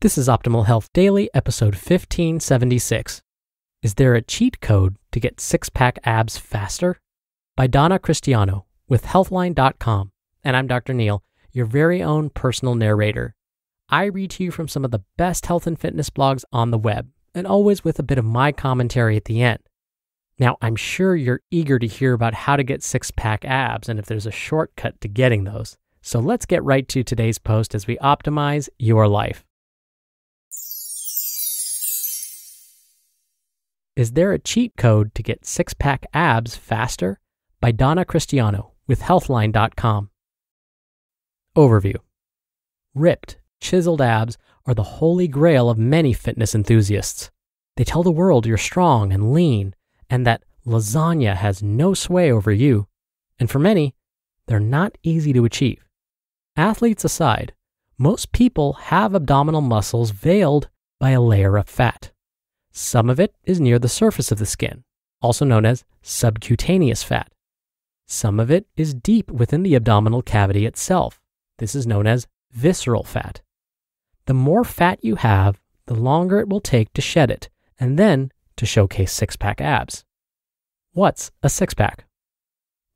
This is Optimal Health Daily, episode 1576. Is there a cheat code to get six-pack abs faster? By Donna Christiano with Healthline.com. And I'm Dr. Neil, your very own personal narrator. I read to you from some of the best health and fitness blogs on the web, and always with a bit of my commentary at the end. Now, I'm sure you're eager to hear about how to get six-pack abs and if there's a shortcut to getting those. So let's get right to today's post as we optimize your life. Is there a cheat code to get six-pack abs faster? By Donna Christiano with Healthline.com. Overview. Ripped, chiseled abs are the holy grail of many fitness enthusiasts. They tell the world you're strong and lean, and that lasagna has no sway over you. And for many, they're not easy to achieve. Athletes aside, most people have abdominal muscles veiled by a layer of fat. Some of it is near the surface of the skin, also known as subcutaneous fat. Some of it is deep within the abdominal cavity itself. This is known as visceral fat. The more fat you have, the longer it will take to shed it, and then to showcase six-pack abs. What's a six-pack?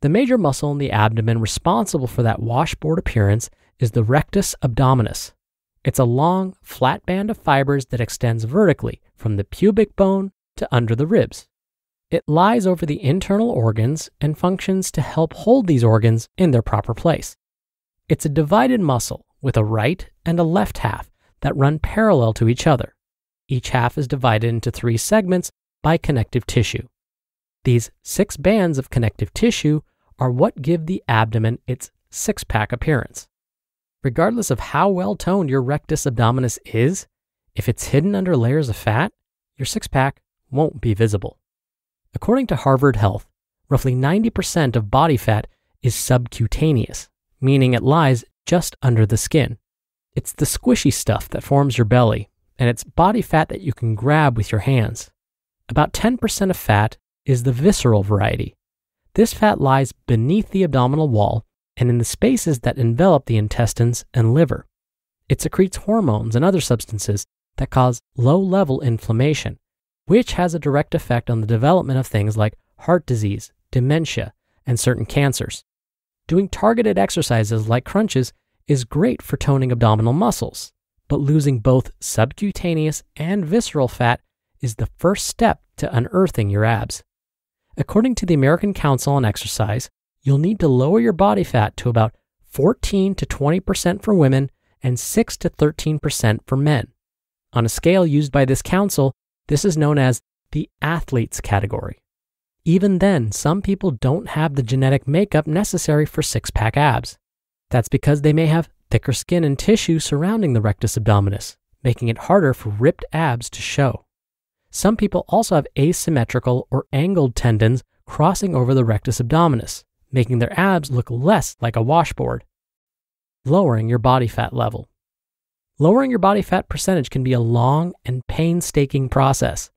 The major muscle in the abdomen responsible for that washboard appearance is the rectus abdominis. It's a long, flat band of fibers that extends vertically from the pubic bone to under the ribs. It lies over the internal organs and functions to help hold these organs in their proper place. It's a divided muscle with a right and a left half that run parallel to each other. Each half is divided into 3 segments by connective tissue. These 6 bands of connective tissue are what give the abdomen its six-pack appearance. Regardless of how well-toned your rectus abdominis is, if it's hidden under layers of fat, your six-pack won't be visible. According to Harvard Health, roughly 90% of body fat is subcutaneous, meaning it lies just under the skin. It's the squishy stuff that forms your belly, and it's body fat that you can grab with your hands. About 10% of fat is the visceral variety. This fat lies beneath the abdominal wall and in the spaces that envelop the intestines and liver. It secretes hormones and other substances that cause low-level inflammation, which has a direct effect on the development of things like heart disease, dementia, and certain cancers. Doing targeted exercises like crunches is great for toning abdominal muscles, but losing both subcutaneous and visceral fat is the first step to unearthing your abs. According to the American Council on Exercise, you'll need to lower your body fat to about 14 to 20% for women and 6 to 13% for men. On a scale used by this council, this is known as the athlete's category. Even then, some people don't have the genetic makeup necessary for six-pack abs. That's because they may have thicker skin and tissue surrounding the rectus abdominis, making it harder for ripped abs to show. Some people also have asymmetrical or angled tendons crossing over the rectus abdominis, making their abs look less like a washboard. Lowering your body fat level. Lowering your body fat percentage can be a long and painstaking process.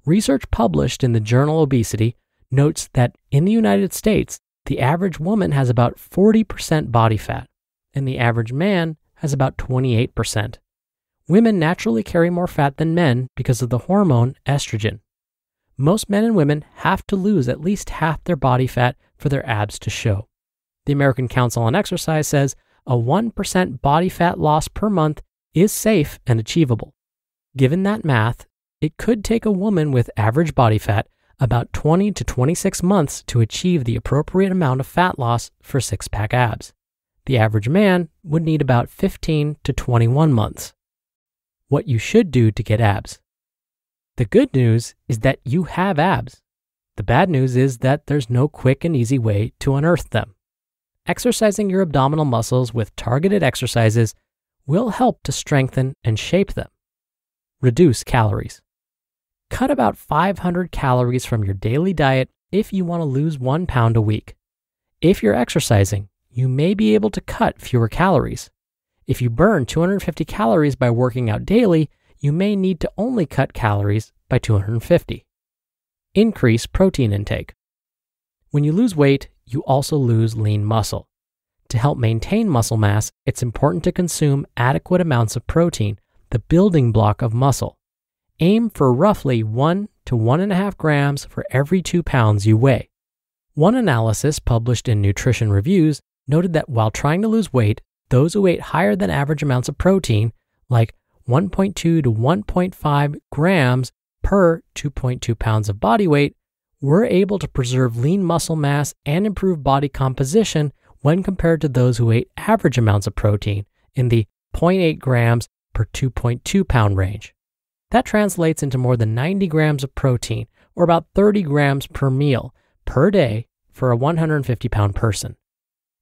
Research published in the journal Obesity notes that in the United States, the average woman has about 40% body fat, and the average man has about 28%. Women naturally carry more fat than men because of the hormone estrogen. Most men and women have to lose at least half their body fat for their abs to show. The American Council on Exercise says a 1% body fat loss per month is safe and achievable. Given that math, it could take a woman with average body fat about 20 to 26 months to achieve the appropriate amount of fat loss for six-pack abs. The average man would need about 15 to 21 months. What you should do to get abs. The good news is that you have abs. The bad news is that there's no quick and easy way to unearth them. Exercising your abdominal muscles with targeted exercises will help to strengthen and shape them. Reduce calories. Cut about 500 calories from your daily diet if you want to lose 1 pound a week. If you're exercising, you may be able to cut fewer calories. If you burn 250 calories by working out daily, you may need to only cut calories by 250. Increase protein intake. When you lose weight, you also lose lean muscle. To help maintain muscle mass, it's important to consume adequate amounts of protein the building block of muscle. Aim for roughly 1 to 1.5 grams for every 2 pounds you weigh. One analysis published in Nutrition Reviews noted that while trying to lose weight, those who ate higher than average amounts of protein, like 1.2 to 1.5 grams per 2.2 pounds of body weight, were able to preserve lean muscle mass and improve body composition when compared to those who ate average amounts of protein in the 0.8 grams per 2.2 pound range. That translates into more than 90 grams of protein, or about 30 grams per meal per day for a 150-pound person.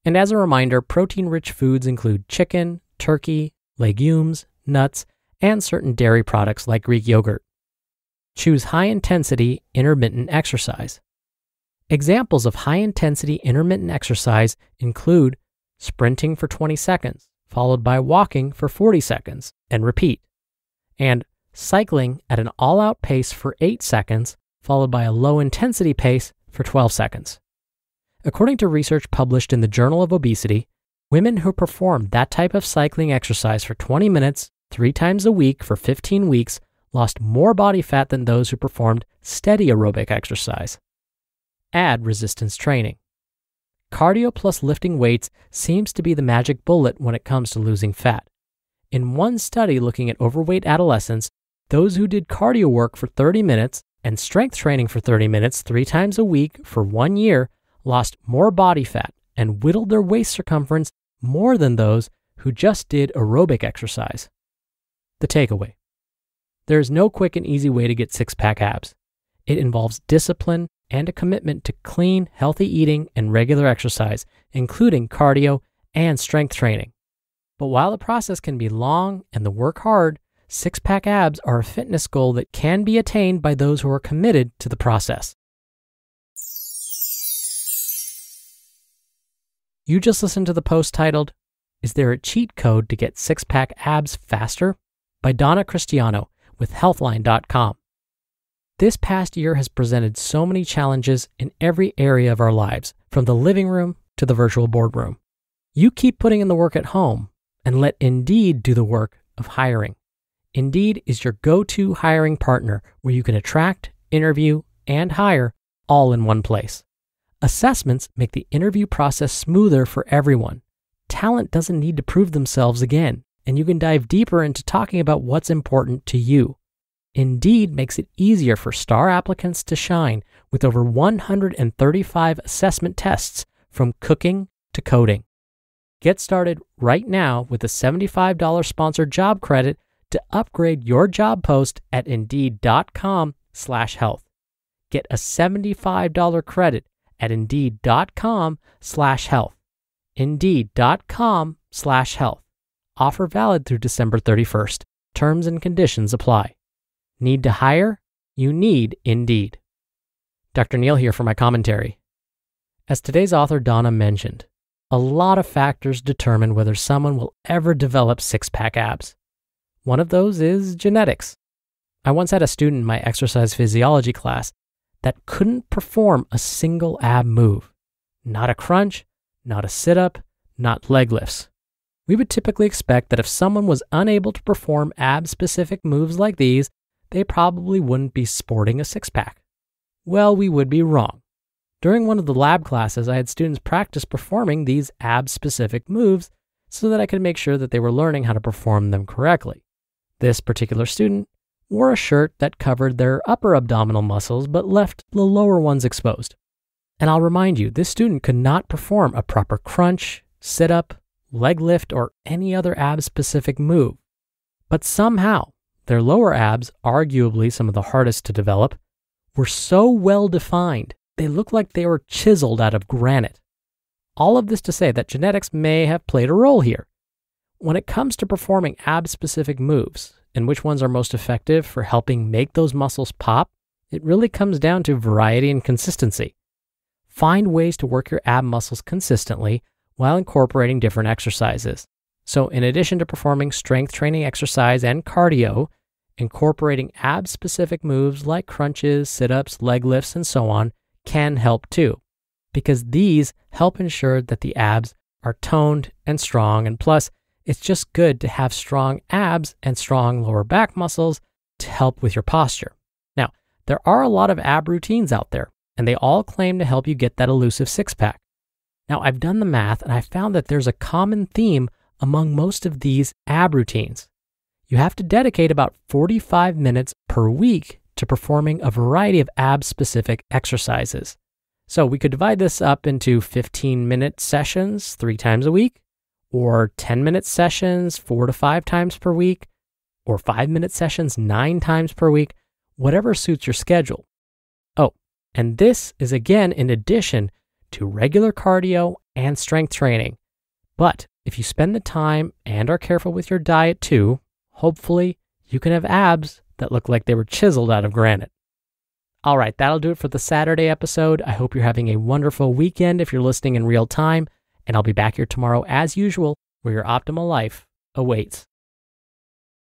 And as a reminder, protein-rich foods include chicken, turkey, legumes, nuts, and certain dairy products like Greek yogurt. Choose high-intensity intermittent exercise. Examples of high-intensity intermittent exercise include sprinting for 20 seconds, followed by walking for 40 seconds, and repeat, and cycling at an all-out pace for 8 seconds, followed by a low-intensity pace for 12 seconds. According to research published in the Journal of Obesity, women who performed that type of cycling exercise for 20 minutes, 3 times a week for 15 weeks, lost more body fat than those who performed steady aerobic exercise. Add resistance training. Cardio plus lifting weights seems to be the magic bullet when it comes to losing fat. In one study looking at overweight adolescents, those who did cardio work for 30 minutes and strength training for 30 minutes 3 times a week for 1 year lost more body fat and whittled their waist circumference more than those who just did aerobic exercise. The takeaway: there is no quick and easy way to get six-pack abs. It involves discipline and a commitment to clean, healthy eating and regular exercise, including cardio and strength training. But while the process can be long and the work hard, six-pack abs are a fitness goal that can be attained by those who are committed to the process. You just listened to the post titled, "Is There a Cheat Code to Get Six-Pack Abs Faster?" by Donna Christiano with Healthline.com. This past year has presented so many challenges in every area of our lives, from the living room to the virtual boardroom. You keep putting in the work at home and let Indeed do the work of hiring. Indeed is your go-to hiring partner where you can attract, interview, and hire all in one place. Assessments make the interview process smoother for everyone. Talent doesn't need to prove themselves again, and you can dive deeper into talking about what's important to you. Indeed makes it easier for star applicants to shine with over 135 assessment tests from cooking to coding. Get started right now with a $75 sponsored job credit to upgrade your job post at Indeed.com/health. Get a $75 credit at Indeed.com/health. Indeed.com/health. Offer valid through December 31st. Terms and conditions apply. Need to hire? You need Indeed. Dr. Neal here for my commentary. As today's author Donna mentioned, a lot of factors determine whether someone will ever develop six-pack abs. One of those is genetics. I once had a student in my exercise physiology class that couldn't perform a single ab move. Not a crunch, not a sit-up, not leg lifts. We would typically expect that if someone was unable to perform ab-specific moves like these, they probably wouldn't be sporting a six-pack. Well, we would be wrong. During one of the lab classes, I had students practice performing these ab-specific moves so that I could make sure that they were learning how to perform them correctly. This particular student wore a shirt that covered their upper abdominal muscles but left the lower ones exposed. And I'll remind you, this student could not perform a proper crunch, sit-up, leg lift, or any other ab-specific move. But somehow, their lower abs, arguably some of the hardest to develop, were so well defined, they looked like they were chiseled out of granite. All of this to say that genetics may have played a role here. When it comes to performing ab-specific moves, and which ones are most effective for helping make those muscles pop, it really comes down to variety and consistency. Find ways to work your ab muscles consistently while incorporating different exercises. So in addition to performing strength training exercise and cardio, incorporating ab-specific moves like crunches, sit-ups, leg lifts, and so on can help too, because these help ensure that the abs are toned and strong, and plus, It's just good to have strong abs and strong lower back muscles to help with your posture. Now, there are a lot of ab routines out there, and they all claim to help you get that elusive six-pack. Now, I've done the math, and I found that there's a common theme among most of these ab routines. You have to dedicate about 45 minutes per week to performing a variety of ab-specific exercises. So we could divide this up into 15-minute sessions 3 times a week, or 10-minute sessions 4 to 5 times per week, or 5-minute sessions 9 times per week, whatever suits your schedule. Oh, and this is again in addition to regular cardio and strength training. But if you spend the time and are careful with your diet too, hopefully you can have abs that look like they were chiseled out of granite. All right, that'll do it for the Saturday episode. I hope you're having a wonderful weekend if you're listening in real time, and I'll be back here tomorrow as usual, where your optimal life awaits.